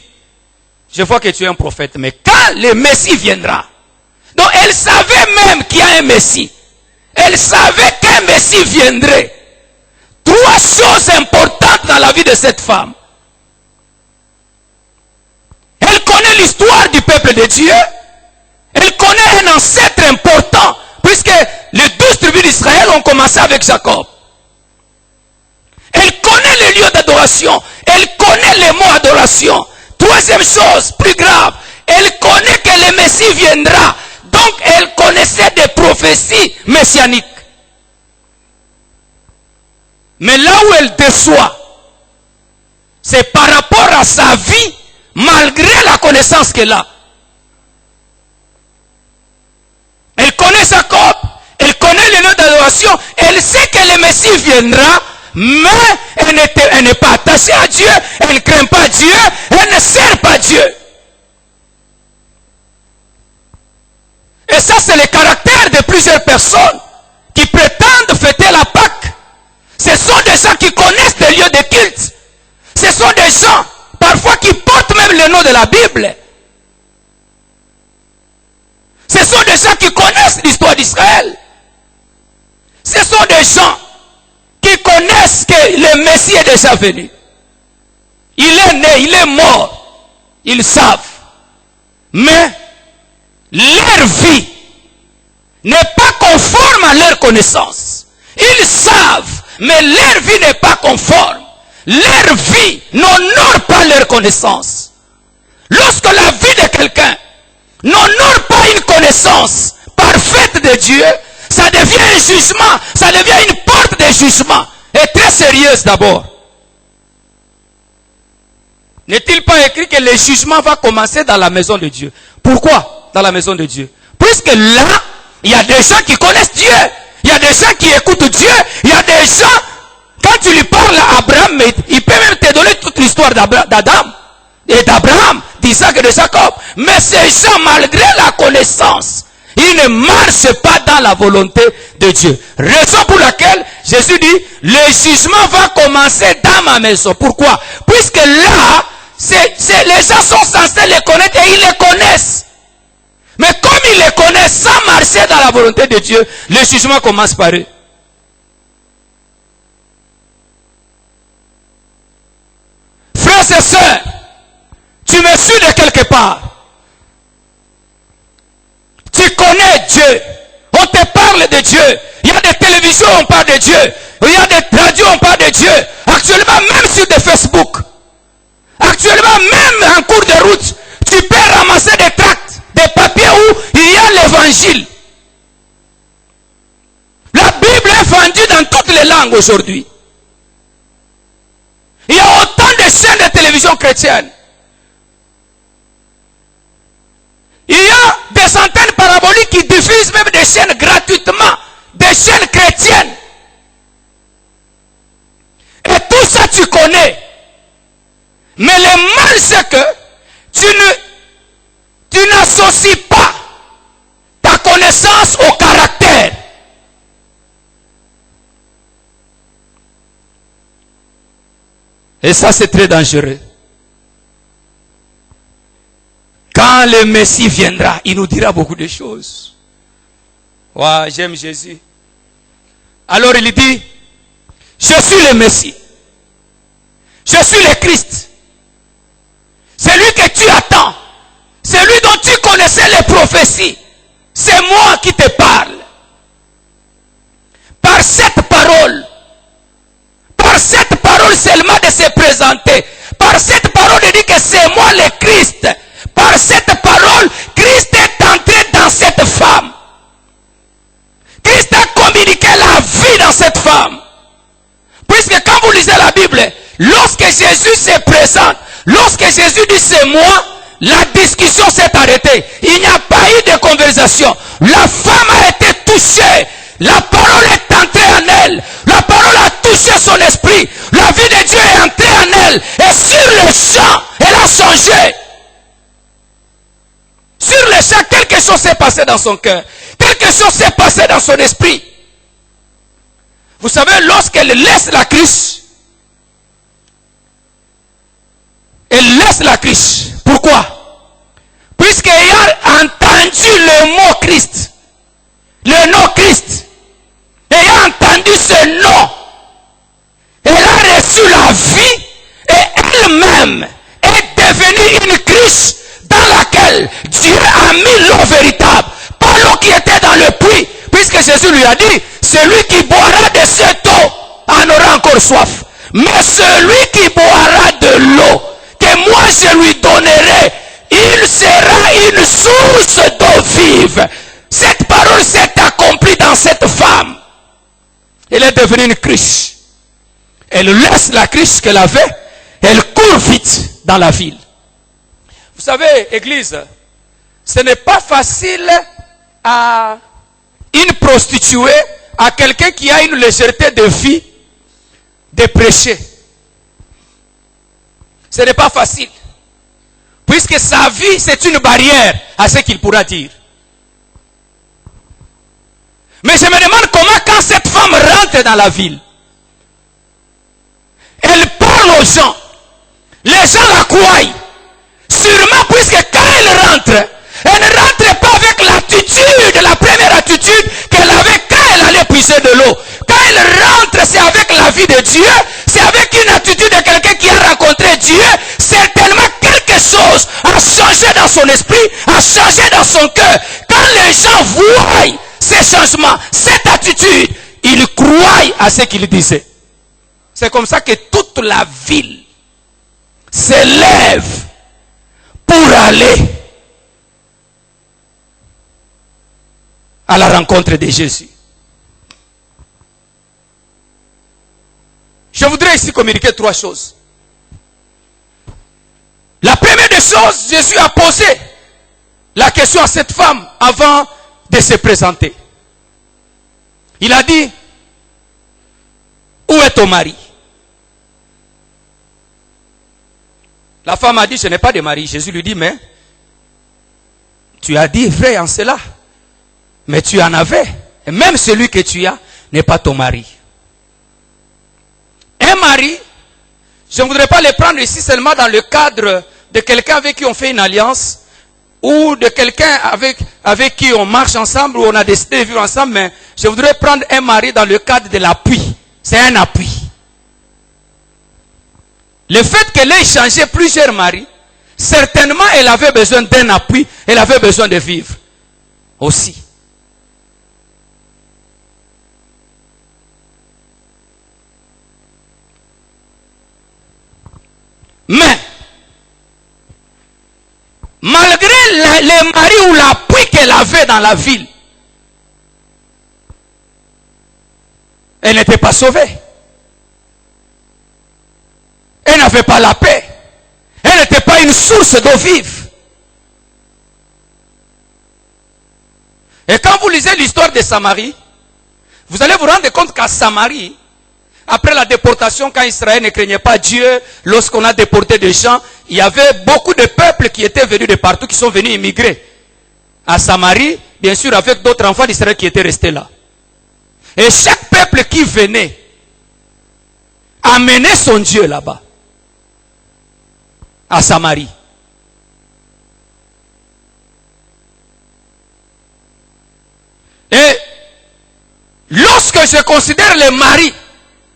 je vois que tu es un prophète, mais quand le Messie viendra, donc elle savait même qu'il y a un Messie. Elle savait qu'un Messie viendrait. Trois choses importantes dans la vie de cette femme. Elle connaît l'histoire du peuple de Dieu. Elle connaît un ancêtre important. Puisque les 12 tribus d'Israël ont commencé avec Jacob. Elle connaît le lieu d'adoration. Elle connaît les mots d'adoration. Troisième chose, plus grave, elle connaît que le Messie viendra. Donc elle connaissait des prophéties messianiques. Mais là où elle déçoit, c'est par rapport à sa vie, malgré la connaissance qu'elle a. Elle connaît sa cope, elle connaît le lieu d'adoration, elle sait que le Messie viendra, mais elle n'est pas attachée à Dieu, elle ne craint pas Dieu, elle ne sert pas Dieu. Et ça, c'est le caractère de plusieurs personnes qui prétendent fêter la Pâque. Ce sont des gens qui connaissent des lieux de culte. Ce sont des gens, parfois, qui portent même le nom de la Bible. Ce sont des gens qui connaissent l'histoire d'Israël. Ce sont des gens qui connaissent que le Messie est déjà venu. Il est né, il est mort. Ils savent. Mais leur vie n'est pas conforme à leur connaissance. Ils savent, mais leur vie n'est pas conforme. Leur vie n'honore pas leur connaissance. Lorsque la vie de quelqu'un n'honore pas une connaissance parfaite de Dieu, ça devient un jugement, ça devient une porte de jugement, et très sérieuse d'abord. N'est-il pas écrit que le jugement va commencer dans la maison de Dieu? Pourquoi dans la maison de Dieu? Puisque là, il y a des gens qui connaissent Dieu, il y a des gens qui écoutent Dieu, il y a des gens, quand tu lui parles à Abraham, il peut même te donner toute l'histoire d'Adam, et d'Abraham, d'Isaac et de Jacob. Mais ces gens, malgré la connaissance, ils ne marchent pas dans la volonté de Dieu. Raison pour laquelle Jésus dit, le jugement va commencer dans ma maison. Pourquoi? Puisque là, les gens sont censés les connaître et ils les connaissent. Mais comme ils les connaissent sans marcher dans la volonté de Dieu, le jugement commence par eux. Frères et sœurs, tu me suis de quelque part. Tu connais Dieu. On te parle de Dieu. Il y a des télévisions, on parle de Dieu. Il y a des radios, on parle de Dieu. Actuellement, même sur des Facebook. Actuellement, même en cours de route, tu peux ramasser des tracts, des papiers où il y a l'évangile. La Bible est vendue dans toutes les langues aujourd'hui. Il y a autant de chaînes de télévision chrétiennes. Il y a des antennes paraboliques qui diffusent même des chaînes gratuitement, des chaînes chrétiennes. Et tout ça tu connais. Mais le mal c'est que tu n'associes pas ta connaissance au caractère. Et ça c'est très dangereux. Quand le Messie viendra, il nous dira beaucoup de choses. Ouais, j'aime Jésus. Alors il dit, je suis le Messie. Je suis le Christ. C'est lui que tu attends. C'est lui dont tu connaissais les prophéties. C'est moi qui te parle. Par cette parole seulement de se présenter. Par cette parole de dire que c'est moi le Christ. Par cette parole, Christ est entré dans cette femme. Christ a communiqué la vie dans cette femme. Puisque quand vous lisez la Bible, lorsque Jésus se présente, lorsque Jésus dit c'est moi, la discussion s'est arrêtée. Il n'y a pas eu de conversation. La femme a été touchée. La parole est entrée en elle. La parole a touché son esprit. La vie de Dieu est entrée en elle. Et sur le champ, elle a changé. Sur le champ, quelque chose s'est passé dans son cœur. Quelque chose s'est passé dans son esprit. Vous savez, lorsqu'elle laisse la cruche, elle laisse la cruche. Pourquoi? Puisqu'elle a entendu le mot Christ, le nom Christ, elle a entendu ce nom, elle a reçu la vie et elle-même est devenue une cruche dans laquelle Dieu a mis l'eau véritable, pas l'eau qui était dans le puits, puisque Jésus lui a dit, celui qui boira de cette eau en aura encore soif, mais celui qui boira de l'eau que et moi je lui donnerai. Il sera une source d'eau vive. Cette parole s'est accomplie dans cette femme. Elle est devenue une cruche. Elle laisse la cruche qu'elle avait. Elle court vite dans la ville. Vous savez, Église, ce n'est pas facile à une prostituée, à quelqu'un qui a une légèreté de vie, de prêcher. Ce n'est pas facile. Puisque sa vie, c'est une barrière à ce qu'il pourra dire. Mais je me demande comment, quand cette femme rentre dans la ville, elle parle aux gens. Les gens la croient. Sûrement, puisque quand elle ne rentre pas avec l'attitude, la première attitude qu'elle avait quand elle allait puiser de l'eau. Quand elle rentre, c'est avec la vie de Dieu, c'est avec une attitude de quelqu'un qui a rencontré Dieu. Certainement, quelque chose a changé dans son esprit, a changé dans son cœur. Quand les gens voient ces changements, cette attitude, ils croient à ce qu'il disait. C'est comme ça que toute la ville s'élève pour aller à la rencontre de Jésus. Je voudrais ici communiquer 3 choses. La première des choses, Jésus a posé la question à cette femme avant de se présenter. Il a dit, où est ton mari? La femme a dit, je n'ai pas de mari. Jésus lui dit, mais tu as dit vrai en cela. Mais tu en avais. Et même celui que tu as n'est pas ton mari. Un mari, je ne voudrais pas le prendre ici seulement dans le cadre de quelqu'un avec qui on fait une alliance, ou de quelqu'un avec qui on marche ensemble, ou on a décidé de vivre ensemble, mais je voudrais prendre un mari dans le cadre de l'appui. C'est un appui. Le fait qu'elle ait échangé plusieurs maris, certainement elle avait besoin d'un appui, elle avait besoin de vivre aussi. Mais, malgré les maris ou l'appui qu'elle avait dans la ville, elle n'était pas sauvée. Elle n'avait pas la paix. Elle n'était pas une source d'eau vive. Et quand vous lisez l'histoire de Samarie, vous allez vous rendre compte qu'à Samarie, après la déportation, quand Israël ne craignait pas Dieu, lorsqu'on a déporté des gens, il y avait beaucoup de peuples qui étaient venus de partout, qui sont venus immigrer à Samarie, bien sûr avec d'autres enfants d'Israël qui étaient restés là. Et chaque peuple qui venait amenait son Dieu là-bas, à Samarie. Et lorsque je considère les maris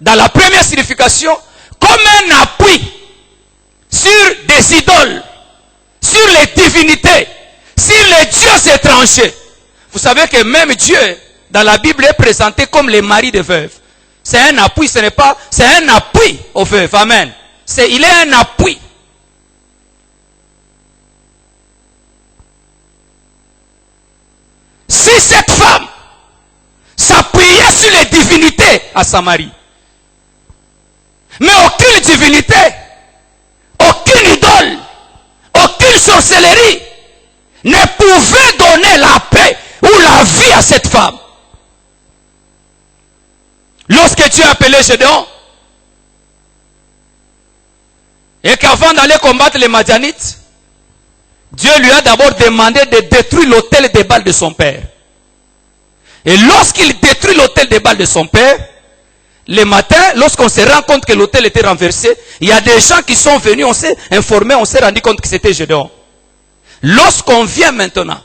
dans la première signification comme un appui sur des idoles, sur les divinités, sur les dieux étrangers. Vous savez que même Dieu, dans la Bible, est présenté comme les maris des veuves. C'est un appui, ce n'est pas, c'est un appui aux veuves. Amen. Il est un appui. Si cette femme s'appuyait sur les divinités à Samarie, mais aucune divinité, aucune idole, aucune sorcellerie ne pouvait donner la paix ou la vie à cette femme. Lorsque Dieu a appelé Gédéon, et qu'avant d'aller combattre les Madianites, Dieu lui a d'abord demandé de détruire l'autel des Baals de son père. Et lorsqu'il détruit l'autel des Baals de son père, le matin, lorsqu'on se rend compte que l'autel était renversé, il y a des gens qui sont venus, on s'est informé, on s'est rendu compte que c'était Gédéon. Lorsqu'on vient maintenant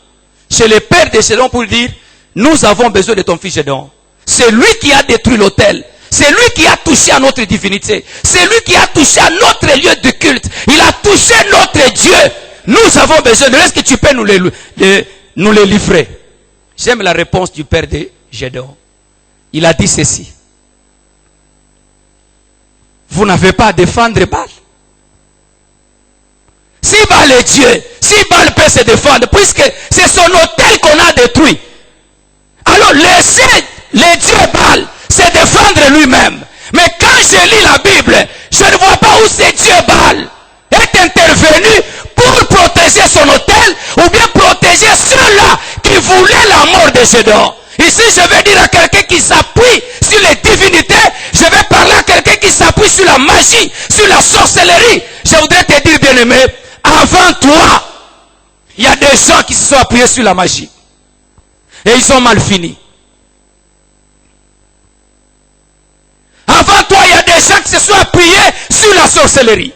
chez le père de Gédéon pour dire, nous avons besoin de ton fils Gédéon. C'est lui qui a détruit l'autel. C'est lui qui a touché à notre divinité. C'est lui qui a touché à notre lieu de culte. Il a touché notre Dieu. Nous avons besoin de... Est-ce que tu peux nous les livrer? J'aime la réponse du père de Gédéon. Il a dit ceci. Vous n'avez pas à défendre Baal. Si Baal est Dieu, si Baal peut se défendre, puisque c'est son autel qu'on a détruit, alors laissez le Dieu Baal se défendre lui-même. Mais quand je lis la Bible, je ne vois pas où ce Dieu Baal est intervenu pour protéger son autel ou bien protéger ceux-là qui voulaient la mort de Gédéon. Ici, je vais dire à quelqu'un qui s'appuie sur les divinités, je vais parler à quelqu'un qui s'appuie sur la magie, sur la sorcellerie. Je voudrais te dire, bien-aimé, avant toi, il y a des gens qui se sont appuyés sur la magie. Et ils ont mal fini. Avant toi, il y a des gens qui se sont appuyés sur la sorcellerie.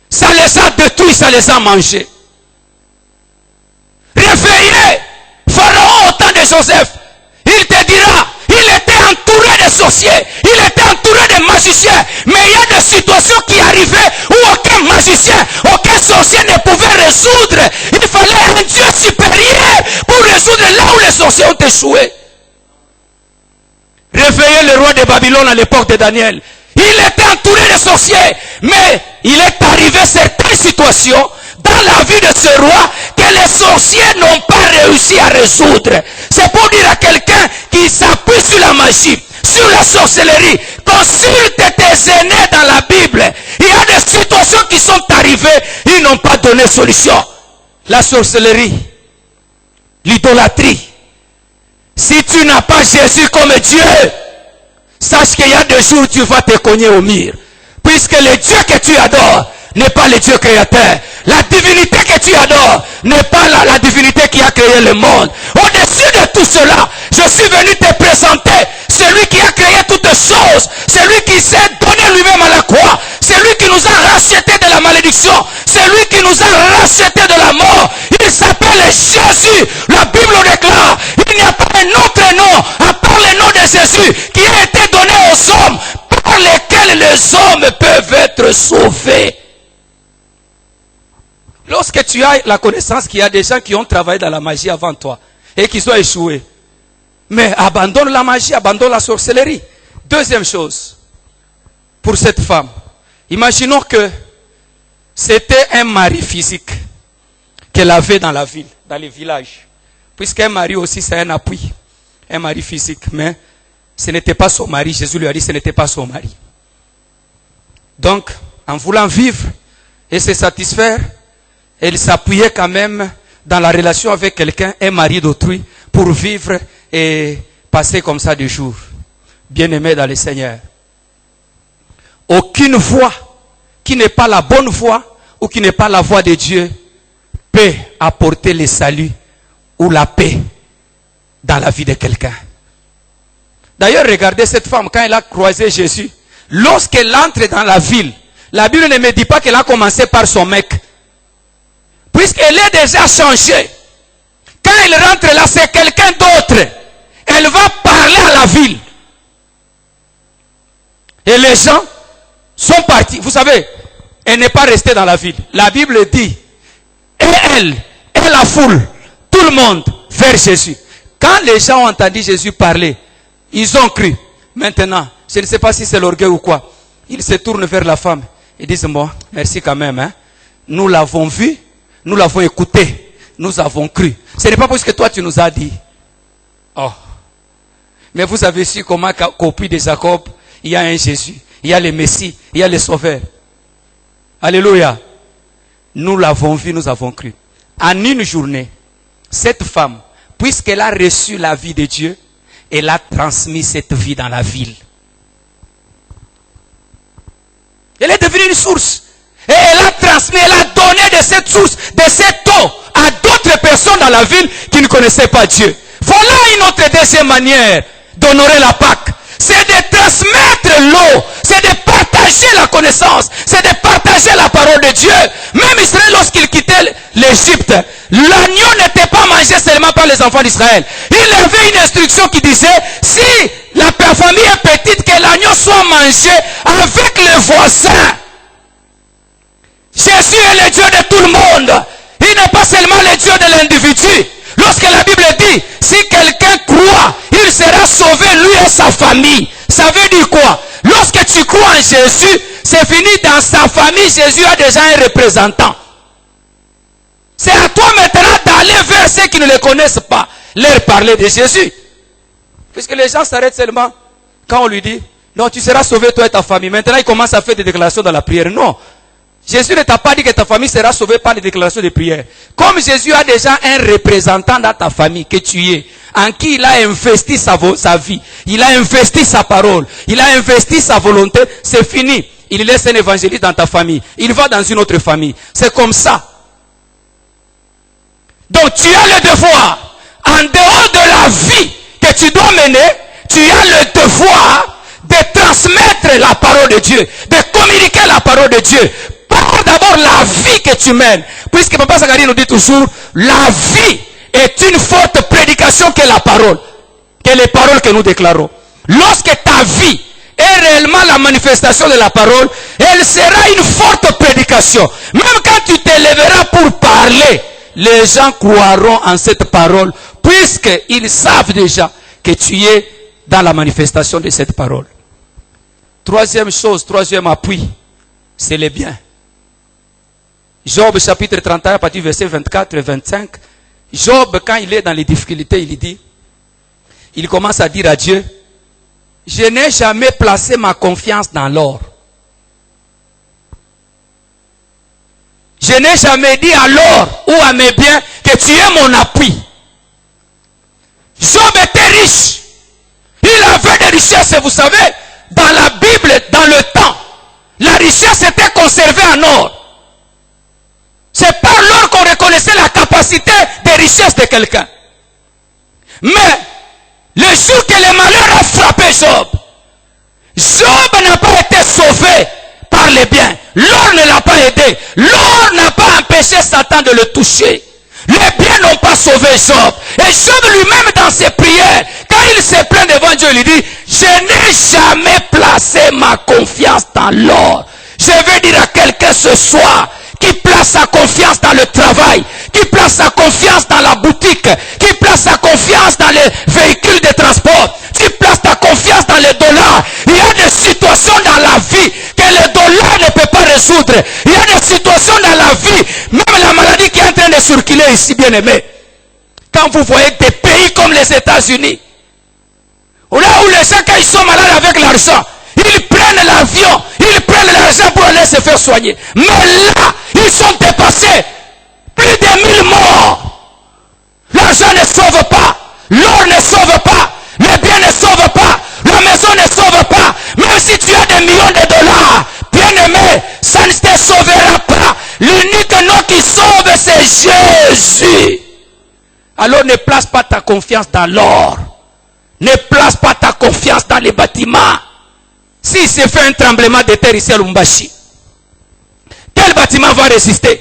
Ça les a détruits, ça les a mangés. Réveillez Pharaon au temps de Joseph. Il te dira, il était entouré de sorciers, il était entouré de magiciens. Mais il y a des situations qui arrivaient où aucun magicien, aucun sorcier ne pouvait résoudre. Il fallait un Dieu supérieur pour résoudre là où les sorciers ont échoué. Réveillez le roi de Babylone à l'époque de Daniel. Il était entouré de sorciers, mais il est arrivé certaines situations dans la vie de ce roi que les sorciers n'ont pas réussi à résoudre. C'est pour dire à quelqu'un qui s'appuie sur la magie, sur la sorcellerie, consulte tes aînés dans la Bible. Il y a des situations qui sont arrivées, ils n'ont pas donné solution. La sorcellerie, l'idolâtrie. Si tu n'as pas Jésus comme Dieu, sache qu'il y a des jours où tu vas te cogner au mur. Puisque le Dieu que tu adores n'est pas le Dieu créateur. La divinité que tu adores n'est pas la divinité qui a créé le monde. Au-dessus de tout cela, je suis venu te présenter celui qui a créé toutes choses, celui qui s'est donné lui-même à la croix, celui qui nous a rachetés de la malédiction, celui qui nous a rachetés de la mort. Il s'appelle Jésus. La Bible déclare, il n'y a pas un autre nom à part le nom de Jésus qui a été donné aux hommes par lesquels les hommes peuvent être sauvés. Lorsque tu as la connaissance qu'il y a des gens qui ont travaillé dans la magie avant toi et qui ont échoué, mais abandonne la magie, abandonne la sorcellerie. Deuxième chose, pour cette femme, imaginons que c'était un mari physique qu'elle avait dans la ville, dans les villages. Puisqu'un mari aussi c'est un appui, un mari physique, mais ce n'était pas son mari. Jésus lui a dit ce n'était pas son mari. Donc, en voulant vivre et se satisfaire, elle s'appuyait quand même dans la relation avec quelqu'un, un mari d'autrui, pour vivre et passer comme ça des jours. Bien-aimé dans le Seigneur. Aucune voie qui n'est pas la bonne voie ou qui n'est pas la voie de Dieu peut apporter le salut ou la paix dans la vie de quelqu'un. D'ailleurs, regardez cette femme quand elle a croisé Jésus. Lorsqu'elle entre dans la ville, la Bible ne me dit pas qu'elle a commencé par son mec. Puisqu'elle est déjà changée. Quand elle rentre là, c'est quelqu'un d'autre. Elle va parler à la ville. Et les gens sont partis. Vous savez, elle n'est pas restée dans la ville. La Bible dit, et elle, et la foule, tout le monde, vers Jésus. Quand les gens ont entendu Jésus parler, ils ont cru. Maintenant, je ne sais pas si c'est l'orgueil ou quoi. Ils se tournent vers la femme. Ils disent, bon, merci quand même. Hein. Nous l'avons vu. Nous l'avons écouté, nous avons cru. Ce n'est pas parce que toi tu nous as dit. Oh. Mais vous avez su comment qu'au puits de Jacob, il y a un Jésus, il y a le Messie, il y a le Sauveur. Alléluia. Nous l'avons vu, nous avons cru. En une journée, cette femme, puisqu'elle a reçu la vie de Dieu, elle a transmis cette vie dans la ville. Elle est devenue une source. Et elle a transmis, elle a donné de cette source, de cette eau à d'autres personnes dans la ville qui ne connaissaient pas Dieu. Voilà une autre deuxième manière d'honorer la Pâque. C'est de transmettre l'eau, c'est de partager la connaissance, c'est de partager la parole de Dieu. Même Israël, lorsqu'il quittait l'Égypte, l'agneau n'était pas mangé seulement par les enfants d'Israël. Il avait une instruction qui disait, si la famille est petite, que l'agneau soit mangé avec les voisins. Jésus est le Dieu de tout le monde. Il n'est pas seulement le Dieu de l'individu. Lorsque la Bible dit, si quelqu'un croit, il sera sauvé, lui et sa famille. Ça veut dire quoi? Lorsque tu crois en Jésus, c'est fini. Dans sa famille, Jésus a déjà un représentant. C'est à toi maintenant d'aller vers ceux qui ne le connaissent pas, leur parler de Jésus. Puisque les gens s'arrêtent seulement quand on lui dit, non, tu seras sauvé toi et ta famille. Maintenant, il commence à faire des déclarations dans la prière. Non. Jésus ne t'a pas dit que ta famille sera sauvée par les déclarations de prière. Comme Jésus a déjà un représentant dans ta famille que tu es, en qui il a investi sa vie, il a investi sa parole, il a investi sa volonté, c'est fini. Il laisse un évangéliste dans ta famille. Il va dans une autre famille. C'est comme ça. Donc tu as le devoir, en dehors de la vie que tu dois mener, tu as le devoir de transmettre la parole de Dieu, de communiquer la parole de Dieu. Par d'abord la vie que tu mènes. Puisque Papa Zacharie nous dit toujours, la vie est une forte prédication que la parole, que les paroles que nous déclarons. Lorsque ta vie est réellement la manifestation de la parole, elle sera une forte prédication. Même quand tu t'élèveras pour parler, les gens croiront en cette parole, puisqu'ils savent déjà que tu es dans la manifestation de cette parole. Troisième chose, troisième appui, c'est les biens. Job chapitre 31, à partir du verset 24 et 25. Job, quand il est dans les difficultés, il dit, il commence à dire à Dieu, je n'ai jamais placé ma confiance dans l'or. Je n'ai jamais dit à l'or ou à mes biens que tu es mon appui. Job était riche. Il avait des richesses, vous savez, dans la Bible, dans le temps, la richesse était conservée en or. C'est par l'or qu'on reconnaissait la capacité de richesse de quelqu'un. Mais, le jour que le malheur a frappé Job, Job n'a pas été sauvé par les biens. L'or ne l'a pas aidé. L'or n'a pas empêché Satan de le toucher. Les biens n'ont pas sauvé Job. Et Job lui-même dans ses prières, quand il se plaint devant Dieu, il lui dit, je n'ai jamais placé ma confiance dans l'or. Je veux dire à quelqu'un ce soir, qui place sa confiance dans le travail, qui place sa confiance dans la boutique, qui place sa confiance dans les véhicules de transport, qui place ta confiance dans les dollars. Il y a des situations dans la vie que les dollars ne peuvent pas résoudre. Il y a des situations dans la vie, même la maladie qui est en train de circuler ici, bien aimé. Quand vous voyez des pays comme les États-Unis, là où les gens, quand ils sont malades avec l'argent, ils prennent l'avion, ils prennent l'argent pour aller se faire soigner. Mais là, ils sont dépassés. Plus de 1000 morts. L'argent ne sauve pas. L'or ne sauve pas. Les biens ne sauvent pas. La maison ne sauve pas. Même si tu as des millions de dollars, bien aimé, ça ne te sauvera pas. L'unique nom qui sauve, c'est Jésus. Alors ne place pas ta confiance dans l'or. Ne place pas ta confiance dans les bâtiments. S'il se fait un tremblement de terre ici à Lumbashi, quel bâtiment va résister?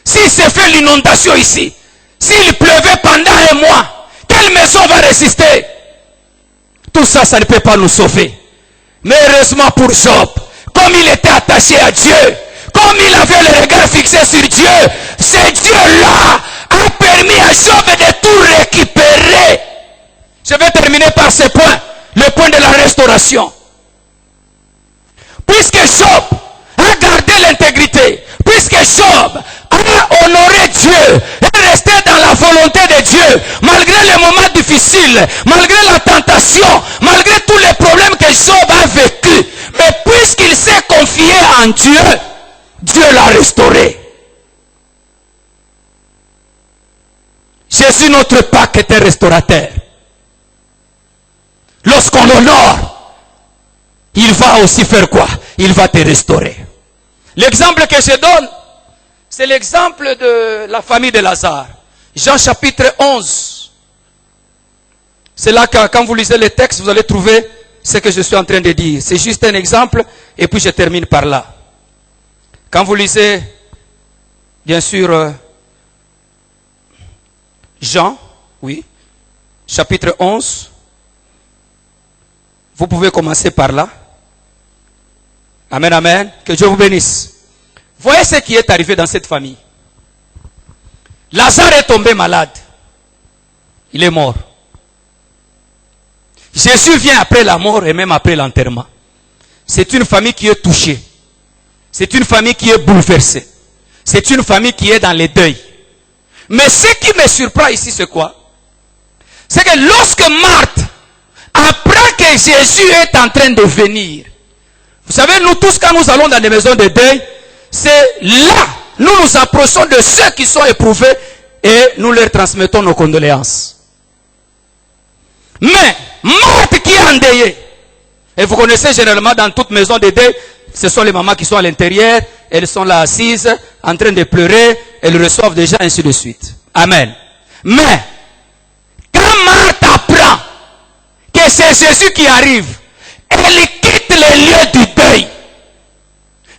S'il se fait l'inondation ici, s'il pleuvait pendant un mois, quelle maison va résister? Tout ça, ça ne peut pas nous sauver. Mais heureusement pour Job, comme il était attaché à Dieu, comme il avait le regard fixé sur Dieu, ce Dieu-là a permis à Job de tout récupérer. Je vais terminer par ce point, le point de la restauration. Puisque Job a gardé l'intégrité, puisque Job a honoré Dieu et resté dans la volonté de Dieu, malgré les moments difficiles, malgré la tentation, malgré tous les problèmes que Job a vécu, mais puisqu'il s'est confié en Dieu, Dieu l'a restauré. Jésus, notre Pâque, est un restaurateur. Lorsqu'on l'honore, il va aussi faire quoi? Il va te restaurer. L'exemple que je donne, c'est l'exemple de la famille de Lazare. Jean chapitre 11. C'est là que quand vous lisez le texte, vous allez trouver ce que je suis en train de dire. C'est juste un exemple et puis je termine par là. Quand vous lisez, bien sûr, Jean, oui, chapitre 11, vous pouvez commencer par là. Amen, amen. Que Dieu vous bénisse. Voyez ce qui est arrivé dans cette famille. Lazare est tombé malade. Il est mort. Jésus vient après la mort et même après l'enterrement. c'est une famille qui est touchée. C'est une famille qui est bouleversée. C'est une famille qui est dans les deuils. Mais ce qui me surprend ici, c'est quoi? C'est que lorsque Marthe apprend que Jésus est en train de venir, vous savez, nous tous, quand nous allons dans des maisons de deuil, c'est là, nous nous approchons de ceux qui sont éprouvés et nous leur transmettons nos condoléances. Mais, Marthe qui est endeuillée, et vous connaissez généralement dans toute maison de deuil, ce sont les mamans qui sont à l'intérieur, elles sont là assises, en train de pleurer, elles reçoivent déjà, ainsi de suite. Amen. Mais, quand Marthe apprend que c'est Jésus qui arrive, elle quitte les lieux du deuil.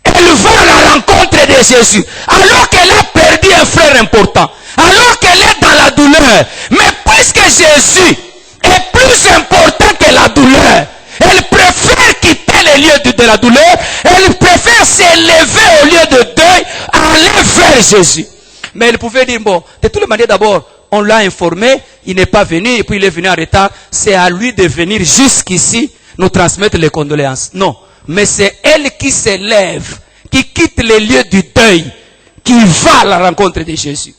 Elle va à la rencontre de Jésus. Alors qu'elle a perdu un frère important. Alors qu'elle est dans la douleur. Mais puisque Jésus est plus important que la douleur, elle préfère quitter les lieux de la douleur. Elle préfère s'élever au lieu de deuil, aller vers Jésus. Mais elle pouvait dire, bon, de toutes les manières, d'abord, on l'a informé, il n'est pas venu, et puis il est venu en retard. C'est à lui de venir jusqu'ici, nous transmettre les condoléances. Non, mais c'est elle qui s'élève, qui quitte les lieux du deuil, qui va à la rencontre de Jésus.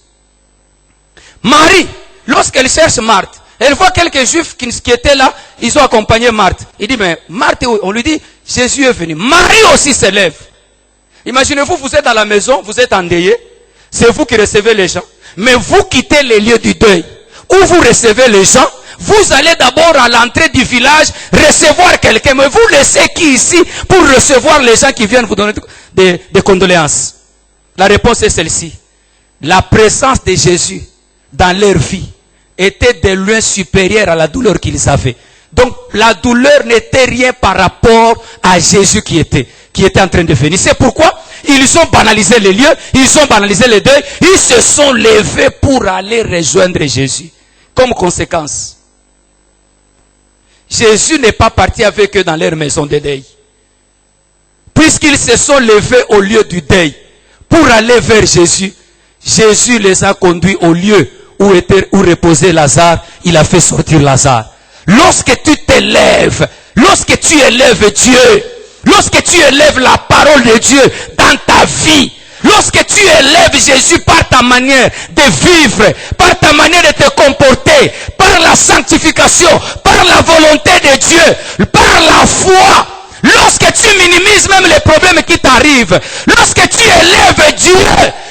Marie, lorsqu'elle cherche Marthe, elle voit quelques juifs qui étaient là, ils ont accompagné Marthe. Il dit, mais Marthe, on lui dit, Jésus est venu. Marie aussi s'élève. Imaginez-vous, vous êtes dans la maison, vous êtes endeuillé, c'est vous qui recevez les gens. Mais vous quittez les lieux du deuil, où vous recevez les gens, vous allez d'abord à l'entrée du village recevoir quelqu'un. Mais vous laissez qui ici pour recevoir les gens qui viennent vous donner des condoléances? La réponse est celle-ci. La présence de Jésus dans leur vie était de loin supérieure à la douleur qu'ils avaient. Donc la douleur n'était rien par rapport à Jésus qui était en train de venir. C'est pourquoi ils ont banalisé les lieux, ils ont banalisé les deuils, ils se sont levés pour aller rejoindre Jésus. Comme conséquence, Jésus n'est pas parti avec eux dans leur maison de deuil. Puisqu'ils se sont levés au lieu du deuil pour aller vers Jésus, Jésus les a conduits au lieu où reposait Lazare. Il a fait sortir Lazare. Lorsque tu t'élèves, lorsque tu élèves Dieu, lorsque tu élèves la parole de Dieu dans ta vie, lorsque tu élèves Jésus par ta manière de vivre, par ta manière de te comporter, par la sanctification, par la volonté de Dieu, par la foi, lorsque tu minimises même les problèmes qui t'arrivent, lorsque tu élèves Dieu,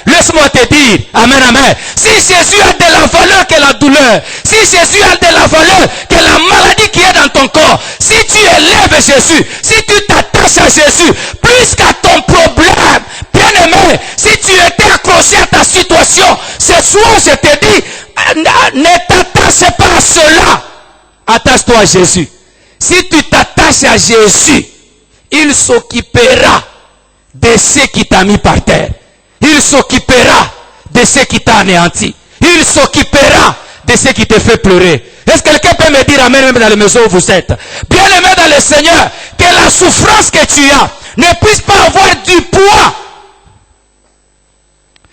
laisse-moi te dire, amen, amen, si Jésus a de la valeur que la douleur, si Jésus a de la valeur que la maladie qui est dans ton corps, si tu élèves Jésus, si tu t'attaches à Jésus, plus qu'à ton problème, bien aimé, si tu étais accroché à ta situation, ce soir je te dis, ne t'attache pas à cela, attache-toi à Jésus. Si tu t'attaches à Jésus, il s'occupera de ce qui t'a mis par terre. Il s'occupera de ce qui t'a anéanti. Il s'occupera de ce qui te fait pleurer. Est-ce que quelqu'un peut me dire amen même dans la maison où vous êtes? Bien aimé dans le Seigneur, que la souffrance que tu as ne puisse pas avoir du poids.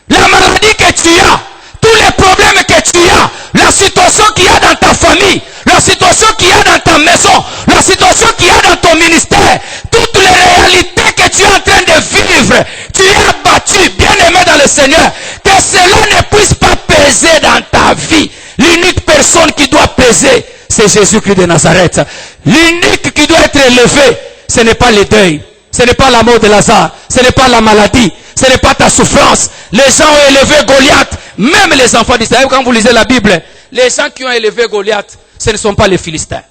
La maladie que tu as, tous les problèmes que tu as, la situation qu'il y a dans ta famille, la situation qu'il y a dans ta maison, la situation qu'il y a dans ton ministère, toutes les réalités que tu es en train de vivre, tu es abattu, bien aimé dans le Seigneur, que cela ne puisse pas peser dans ta vie. L'unique personne qui doit peser, c'est Jésus-Christ de Nazareth. L'unique qui doit être élevé, ce n'est pas le deuil, ce n'est pas la mort de Lazare, ce n'est pas la maladie, ce n'est pas ta souffrance. Les gens ont élevé Goliath, même les enfants d'Israël. Quand vous lisez la Bible, les gens qui ont élevé Goliath, ce ne sont pas les Philistins.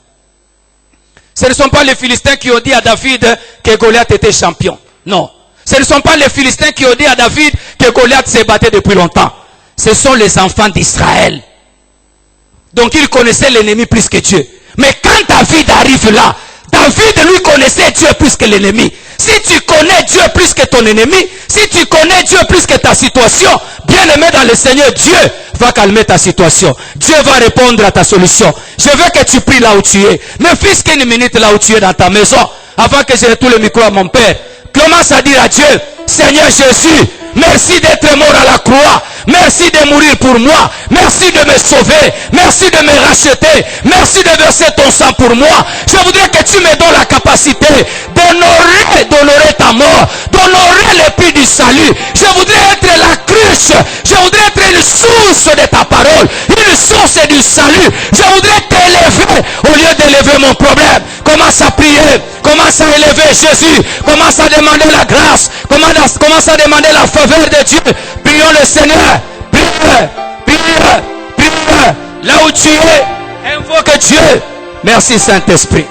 Ce ne sont pas les Philistins qui ont dit à David que Goliath était champion. Non. Ce ne sont pas les Philistins qui ont dit à David que Goliath s'est battu depuis longtemps. Ce sont les enfants d'Israël. Donc ils connaissaient l'ennemi plus que Dieu. Mais quand David arrive là, David lui connaissait Dieu plus que l'ennemi. Si tu connais Dieu plus que ton ennemi, si tu connais Dieu plus que ta situation, bien aimé dans le Seigneur, Dieu va calmer ta situation. Dieu va répondre à ta solution. Je veux que tu pries là où tu es. Ne fût-ce qu'une minute là où tu es dans ta maison, avant que je retourne le micro à mon Père. Commence à dire à Dieu, Seigneur Jésus, merci d'être mort à la croix. Merci de mourir pour moi. Merci de me sauver. Merci de me racheter. Merci de verser ton sang pour moi. Je voudrais que tu me donnes la capacité d'honorer ta mort, d'honorer le prix du salut. Je voudrais être la cruche. Je voudrais être une source de ta parole, une source du salut. Je voudrais t'élever au lieu d'élever mon problème. Commence à prier, commence à élever Jésus, commence à demander la grâce, commence à demander la faveur de Dieu. Prions le Seigneur. Prie. Là où tu es, invoque Dieu. Merci Saint-Esprit.